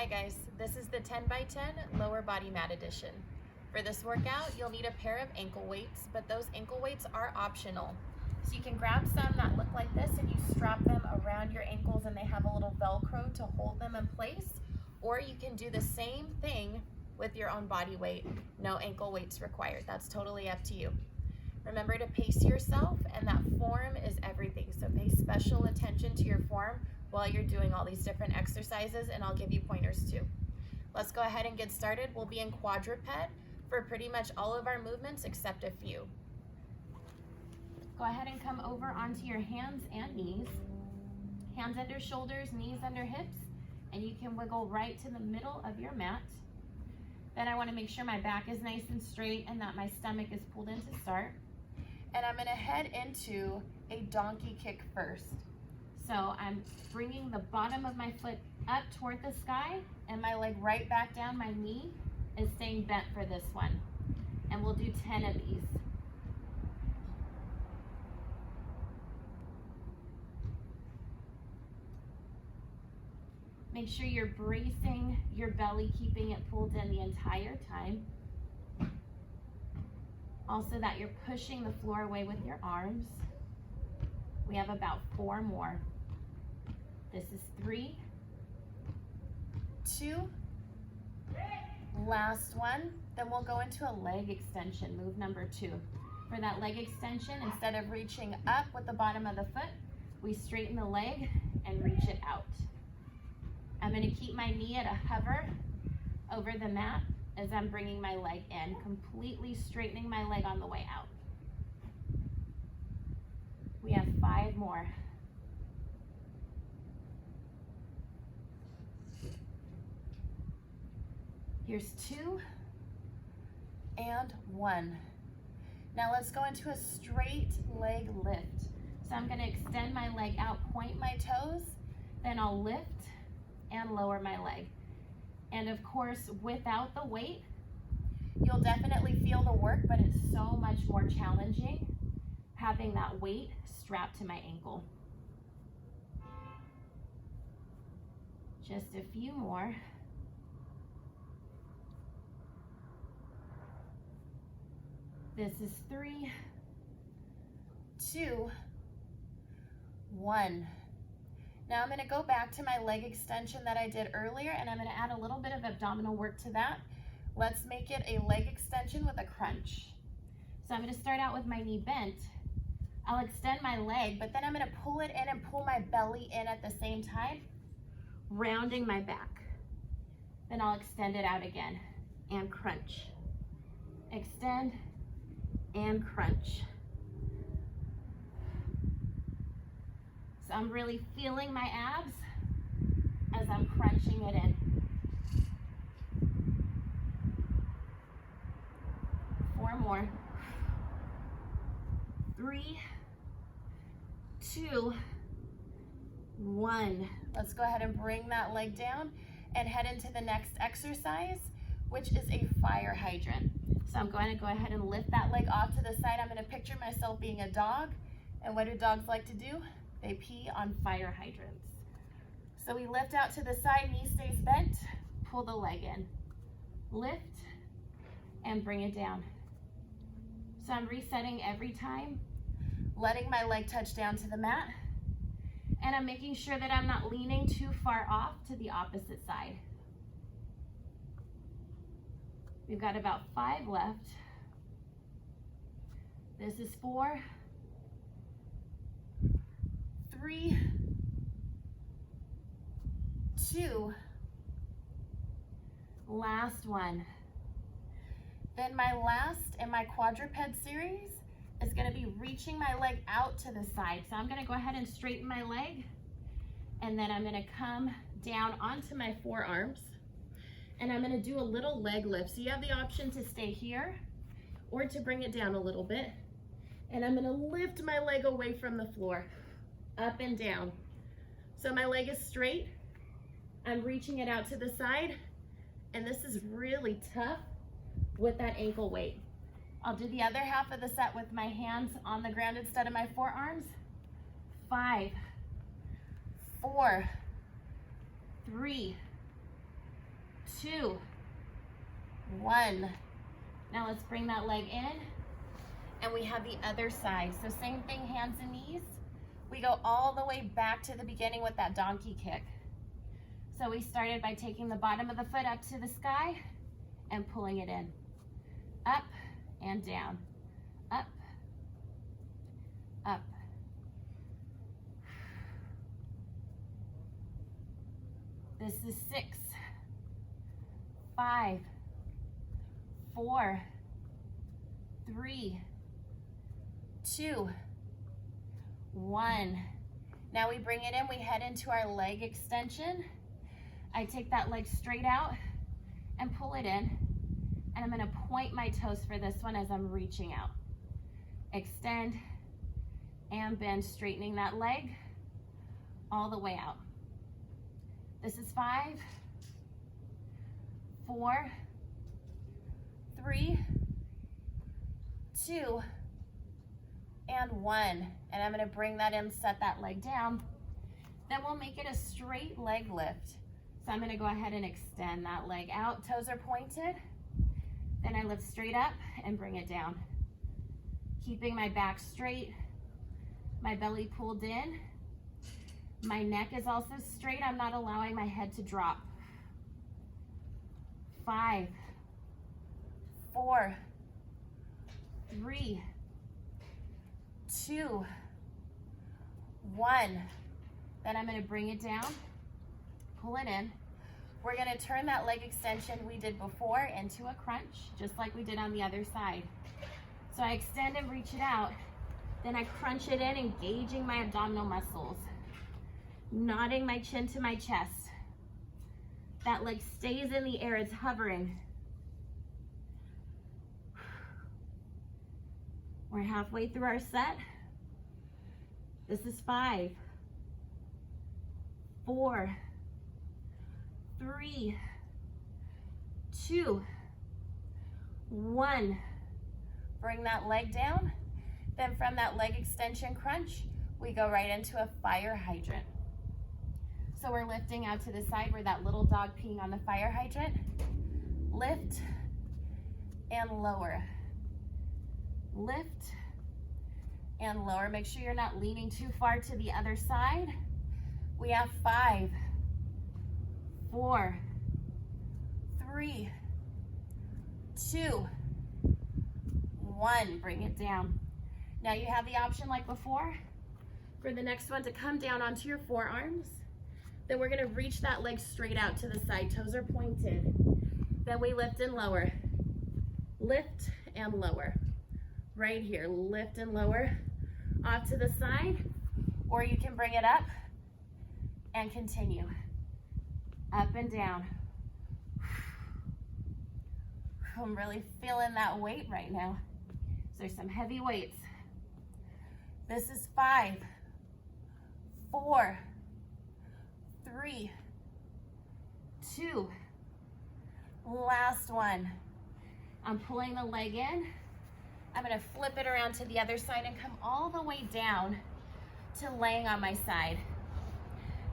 Hi guys, this is the 10 by 10 lower body mat edition. For this workout, you'll need a pair of ankle weights, but those ankle weights are optional. So you can grab some that look like this and you strap them around your ankles and they have a little Velcro to hold them in place, or you can do the same thing with your own body weight. No ankle weights required. That's totally up to you. Remember to pace yourself, and that form is everything. So pay special attention to your form while you're doing all these different exercises, and I'll give you pointers too. Let's go ahead and get started. We'll be in quadruped for pretty much all of our movements except a few. Go ahead and come over onto your hands and knees. Hands under shoulders, knees under hips, and you can wiggle right to the middle of your mat. Then I want to make sure my back is nice and straight and that my stomach is pulled in to start. And I'm going to head into a donkey kick first. So I'm bringing the bottom of my foot up toward the sky and my leg right back down. My knee is staying bent for this one. And we'll do 10 of these. Make sure you're bracing your belly, keeping it pulled in the entire time. Also that you're pushing the floor away with your arms. We have about 4 more. This is 3, 2, last one. Then we'll go into a leg extension, move number 2. For that leg extension, instead of reaching up with the bottom of the foot, we straighten the leg and reach it out. I'm going to keep my knee at a hover over the mat as I'm bringing my leg in, completely straightening my leg on the way out. We have 5 more. Here's 2 and 1. Now let's go into a straight leg lift. So I'm going to extend my leg out, point my toes, then I'll lift and lower my leg. And of course, without the weight, you'll definitely feel the work, but it's so much more challenging having that weight strapped to my ankle. Just a few more. This is 3, 2, 1. Now I'm going to go back to my leg extension that I did earlier, and I'm going to add a little bit of abdominal work to that. Let's make it a leg extension with a crunch. So I'm going to start out with my knee bent. I'll extend my leg, but then I'm going to pull it in and pull my belly in at the same time, rounding my back. Then I'll extend it out again and crunch. Extend and crunch. So I'm really feeling my abs as I'm crunching it in. 4 more. 3, 2, 1. Let's go ahead and bring that leg down and head into the next exercise, which is a fire hydrant. So I'm going to go ahead and lift that leg off to the side. I'm going to picture myself being a dog. And what do dogs like to do? They pee on fire hydrants. So we lift out to the side, knee stays bent, pull the leg in. Lift and bring it down. So I'm resetting every time, letting my leg touch down to the mat, and I'm making sure that I'm not leaning too far off to the opposite side. We've got about 5 left. This is 4, 3, 2, last one. Then my last in my quadruped series is going to be reaching my leg out to the side. So I'm going to go ahead and straighten my leg, and then I'm going to come down onto my forearms, and I'm going to do a little leg lift. So you have the option to stay here or to bring it down a little bit, and I'm going to lift my leg away from the floor, up and down. So my leg is straight. I'm reaching it out to the side, and this is really tough with that ankle weight. I'll do the other half of the set with my hands on the ground instead of my forearms. 5, 4, 3, 2, 1. Now let's bring that leg in, and we have the other side. So same thing, hands and knees. We go all the way back to the beginning with that donkey kick. So we started by taking the bottom of the foot up to the sky and pulling it in. Up and down. Up, up. This is 6, 5, 4, 3, 2, 1. Now we bring it in, we head into our leg extension. I take that leg straight out and pull it in, and I'm gonna point my toes for this one as I'm reaching out. Extend and bend, straightening that leg all the way out. This is 5, 4, 3, 2, and 1. And I'm gonna bring that in, set that leg down. Then we'll make it a straight leg lift. So I'm gonna go ahead and extend that leg out. Toes are pointed. Then I lift straight up and bring it down. Keeping my back straight, my belly pulled in. My neck is also straight. I'm not allowing my head to drop. 5, 4, 3, 2, 1. Then I'm gonna bring it down, pull it in. We're gonna turn that leg extension we did before into a crunch, just like we did on the other side. So I extend and reach it out, then I crunch it in, engaging my abdominal muscles, nodding my chin to my chest. That leg stays in the air, it's hovering. We're halfway through our set. This is 5, 4, 3, 2, 1. Bring that leg down. Then from that leg extension crunch, we go right into a fire hydrant. So we're lifting out to the side where that little dog peeing on the fire hydrant. Lift and lower. Lift and lower. Make sure you're not leaning too far to the other side. We have 5, 4, 3, 2, 1. Bring it down. Now you have the option like before for the next one to come down onto your forearms. Then we're gonna reach that leg straight out to the side. Toes are pointed. Then we lift and lower. Lift and lower. Right here, lift and lower. Off to the side, or you can bring it up and continue. Up and down. I'm really feeling that weight right now. So there's some heavy weights. This is 5, 4, 3, 2. Last one. I'm pulling the leg in. I'm gonna flip it around to the other side and come all the way down to laying on my side.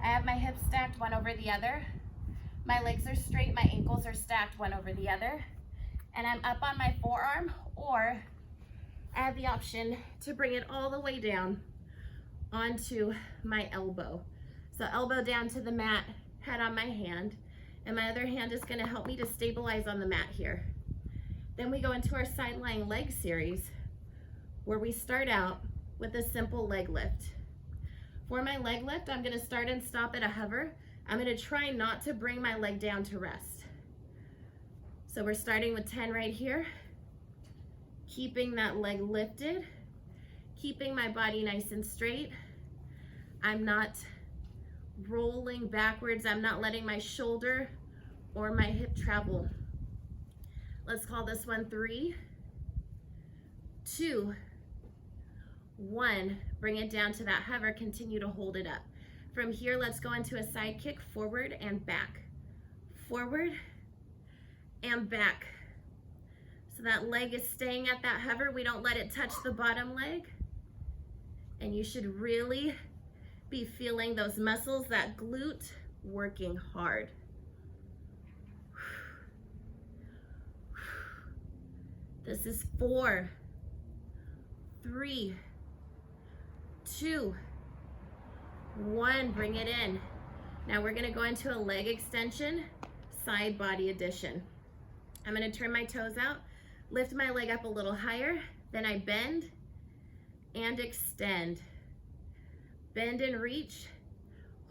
I have my hips stacked one over the other. My legs are straight, my ankles are stacked one over the other. And I'm up on my forearm, or I have the option to bring it all the way down onto my elbow. So elbow down to the mat, head on my hand, and my other hand is gonna help me to stabilize on the mat here. Then we go into our side lying leg series, where we start out with a simple leg lift. For my leg lift, I'm gonna start and stop at a hover. I'm gonna try not to bring my leg down to rest. So we're starting with 10 right here, keeping that leg lifted, keeping my body nice and straight. I'm not rolling backwards. I'm not letting my shoulder or my hip travel. Let's call this one 3, 2, 1. Bring it down to that hover, continue to hold it up. From here, let's go into a side kick, forward and back. Forward and back. So that leg is staying at that hover. We don't let it touch the bottom leg. And you should really be feeling those muscles, that glute, working hard. This is 4, 3, 2, 1. Bring it in. Now we're gonna go into a leg extension, side body addition. I'm gonna turn my toes out, lift my leg up a little higher, then I bend and extend. Bend and reach,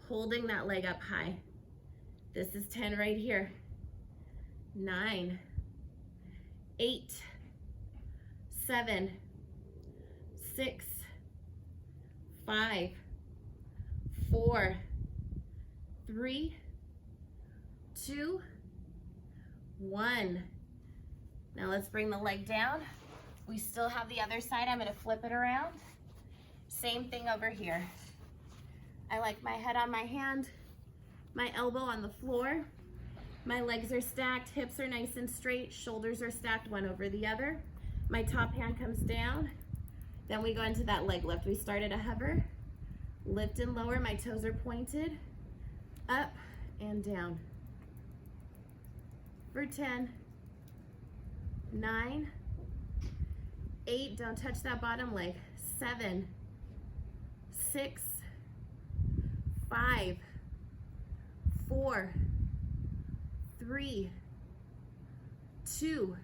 holding that leg up high. This is 10 right here. 9, 8, 7, 6, 5, 4, 3, 2, 1. Now let's bring the leg down. We still have the other side. I'm going to flip it around. Same thing over here. I like my head on my hand, my elbow on the floor. My legs are stacked, hips are nice and straight, shoulders are stacked one over the other. My top hand comes down. Then we go into that leg lift. We start at a hover, lift and lower, my toes are pointed, up and down. For 10, 9, 8, don't touch that bottom leg, 7, 6, 5, 4, 3, 2,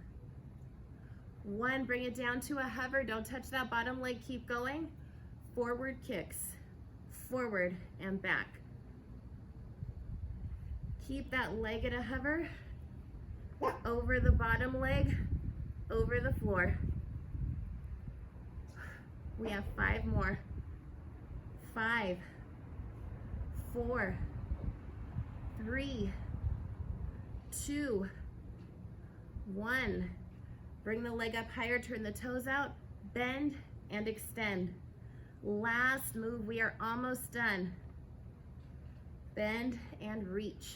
1. Bring it down to a hover. Don't touch that bottom leg. Keep going. Forward kicks. Forward and back. Keep that leg at a hover. Over the bottom leg. Over the floor. We have 5 more. 5, 4, 3, 2, 1. Bring the leg up higher, turn the toes out, bend and extend. Last move, we are almost done. Bend and reach.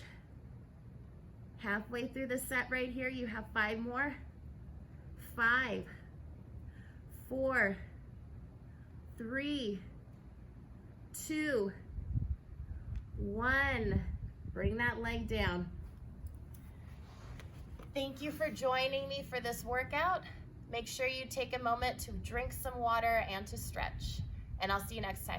Halfway through the set right here, you have 5 more. 5, 4, 3, 2, 1. Bring that leg down. Thank you for joining me for this workout. Make sure you take a moment to drink some water and to stretch. And I'll see you next time.